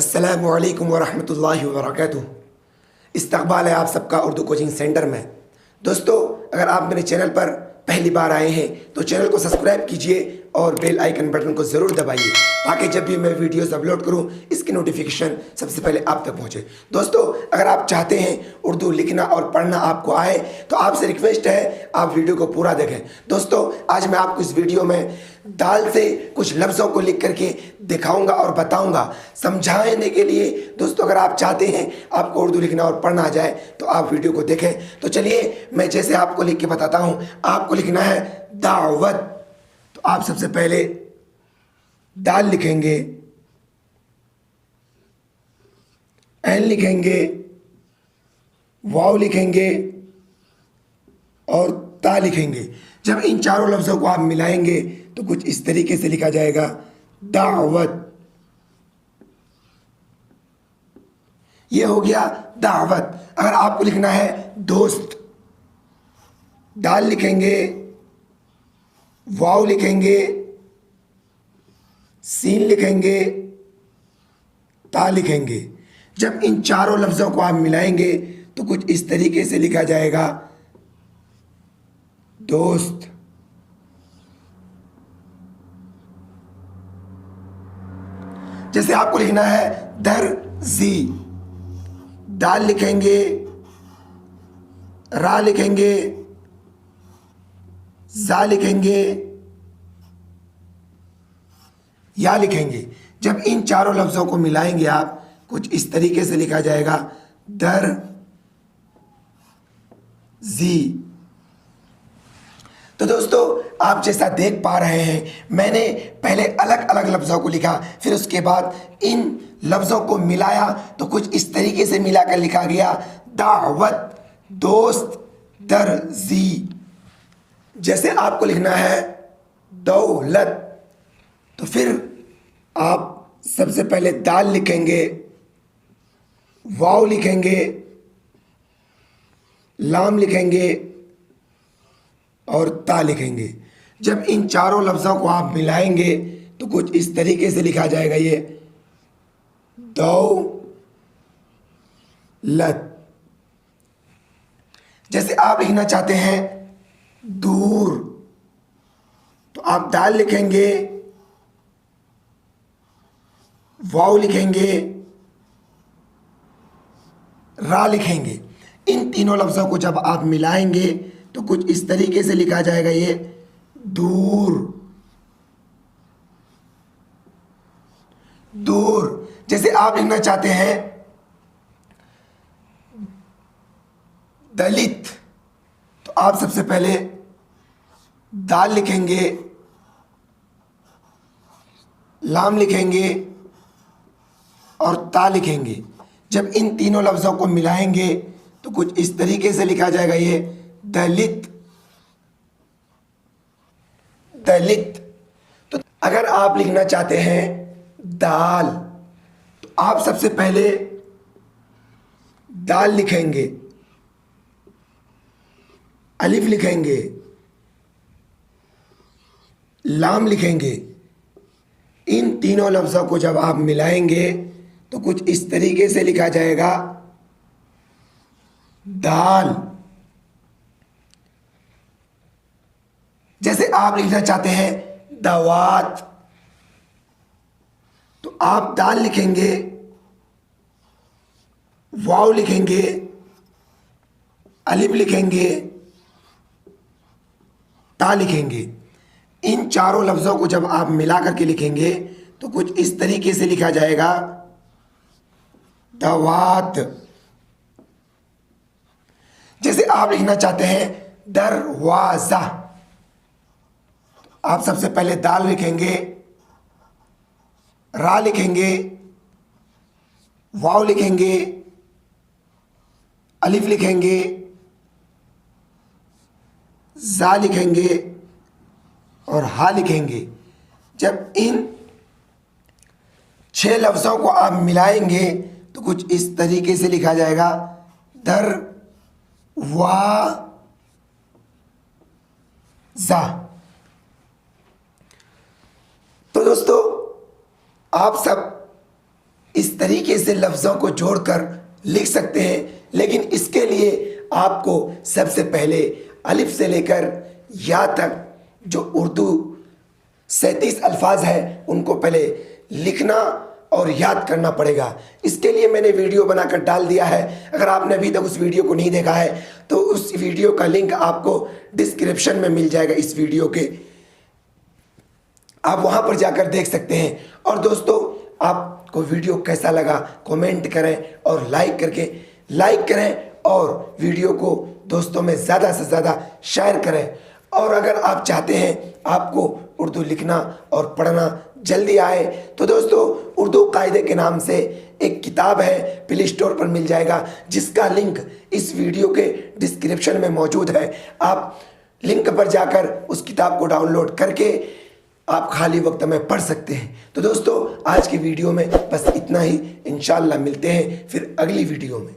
अस्सलामु अलैकुम वरहमतुल्लाहि वबरकातुहू। इस्तकबाल है आप सबका उर्दू कोचिंग सेंटर में। दोस्तों, अगर आप मेरे चैनल पर पहली बार आए हैं तो चैनल को सब्सक्राइब कीजिए और बेल आइकन बटन को ज़रूर दबाइए ताकि जब भी मैं वीडियोस अपलोड करूं इसकी नोटिफिकेशन सबसे पहले आप तक पहुंचे। दोस्तों, अगर आप चाहते हैं उर्दू लिखना और पढ़ना आपको आए तो आपसे रिक्वेस्ट है आप वीडियो को पूरा देखें। दोस्तों, आज मैं आपको इस वीडियो में दाल से कुछ लफ्ज़ों को लिख करके दिखाऊंगा और बताऊंगा समझाने के लिए। दोस्तों, अगर आप चाहते हैं आपको उर्दू लिखना और पढ़ना आ जाए तो आप वीडियो को देखें। तो चलिए मैं जैसे आपको लिख के बताता हूं। आपको लिखना है दावत। तो आप सबसे पहले दाल लिखेंगे, एन लिखेंगे, वाव लिखेंगे और ता लिखेंगे। जब इन चारों लफ्ज़ों को आप मिलाएंगे तो कुछ इस तरीके से लिखा जाएगा दावत। ये हो गया दावत। अगर आपको लिखना है दोस्त, दाल लिखेंगे, वाव लिखेंगे, सीन लिखेंगे, ता लिखेंगे। जब इन चारों लफ्ज़ों को आप मिलाएंगे तो कुछ इस तरीके से लिखा जाएगा दोस्त। जैसे आपको लिखना है दर्जी, दाल लिखेंगे, रा लिखेंगे, जा लिखेंगे, या लिखेंगे। जब इन चारों लफ्ज़ों को मिलाएंगे आप कुछ इस तरीके से लिखा जाएगा दर जी। तो दोस्तों, आप जैसा देख पा रहे हैं मैंने पहले अलग अलग लफ्ज़ों को लिखा, फिर उसके बाद इन लफ्ज़ों को मिलाया तो कुछ इस तरीके से मिलाकर लिखा गया दावत, दोस्त, दर्जी। जैसे आपको लिखना है दौलत, तो फिर आप सबसे पहले दाल लिखेंगे, वाव लिखेंगे, लाम लिखेंगे और ता लिखेंगे। जब इन चारों लफ्ज़ों को आप मिलाएंगे तो कुछ इस तरीके से लिखा जाएगा ये दौलत। जैसे आप लिखना चाहते हैं दूर, तो आप दाल लिखेंगे, वाव लिखेंगे, रा लिखेंगे। इन तीनों लफ्ज़ों को जब आप मिलाएंगे तो कुछ इस तरीके से लिखा जाएगा ये दूर, दूर। जैसे आप लिखना चाहते हैं दलित, तो आप सबसे पहले दाल लिखेंगे, लाम लिखेंगे और ता लिखेंगे। जब इन तीनों लफ्ज़ों को मिलाएंगे तो कुछ इस तरीके से लिखा जाएगा ये दलित, दलित। तो अगर आप लिखना चाहते हैं दाल, तो आप सबसे पहले दाल लिखेंगे, अलिफ लिखेंगे, लाम लिखेंगे। इन तीनों लफ्ज़ों को जब आप मिलाएंगे तो कुछ इस तरीके से लिखा जाएगा दाल। जैसे आप लिखना चाहते हैं दवात, तो आप दाल लिखेंगे, वाव लिखेंगे, अलिफ लिखेंगे, ता लिखेंगे। इन चारों लफ्ज़ों को जब आप मिला करके लिखेंगे तो कुछ इस तरीके से लिखा जाएगा दवात। जैसे आप लिखना चाहते हैं दरवाज़ा, आप सबसे पहले दाल लिखेंगे, रा लिखेंगे, वाव लिखेंगे, अलिफ लिखेंगे, जा लिखेंगे और हा लिखेंगे। जब इन 6 लफ्ज़ों को आप मिलाएंगे तो कुछ इस तरीके से लिखा जाएगा दरवाज़ा। तो दोस्तों, आप सब इस तरीके से लफ्ज़ों को जोड़कर लिख सकते हैं, लेकिन इसके लिए आपको सबसे पहले अलिफ से लेकर या तक जो उर्दू 37 अल्फाज है उनको पहले लिखना और याद करना पड़ेगा। इसके लिए मैंने वीडियो बनाकर डाल दिया है। अगर आपने अभी तक उस वीडियो को नहीं देखा है तो उस वीडियो का लिंक आपको डिस्क्रिप्शन में मिल जाएगा इस वीडियो के, आप वहां पर जाकर देख सकते हैं। और दोस्तों, आपको वीडियो कैसा लगा कमेंट करें और लाइक करें और वीडियो को दोस्तों में ज़्यादा से ज़्यादा शेयर करें। और अगर आप चाहते हैं आपको उर्दू लिखना और पढ़ना जल्दी आए तो दोस्तों, उर्दू कायदे के नाम से एक किताब है, प्ले स्टोर पर मिल जाएगा, जिसका लिंक इस वीडियो के डिस्क्रिप्शन में मौजूद है। आप लिंक पर जाकर उस किताब को डाउनलोड करके आप खाली वक्त में पढ़ सकते हैं। तो दोस्तों, आज की वीडियो में बस इतना ही। इंशाल्लाह मिलते हैं फिर अगली वीडियो में।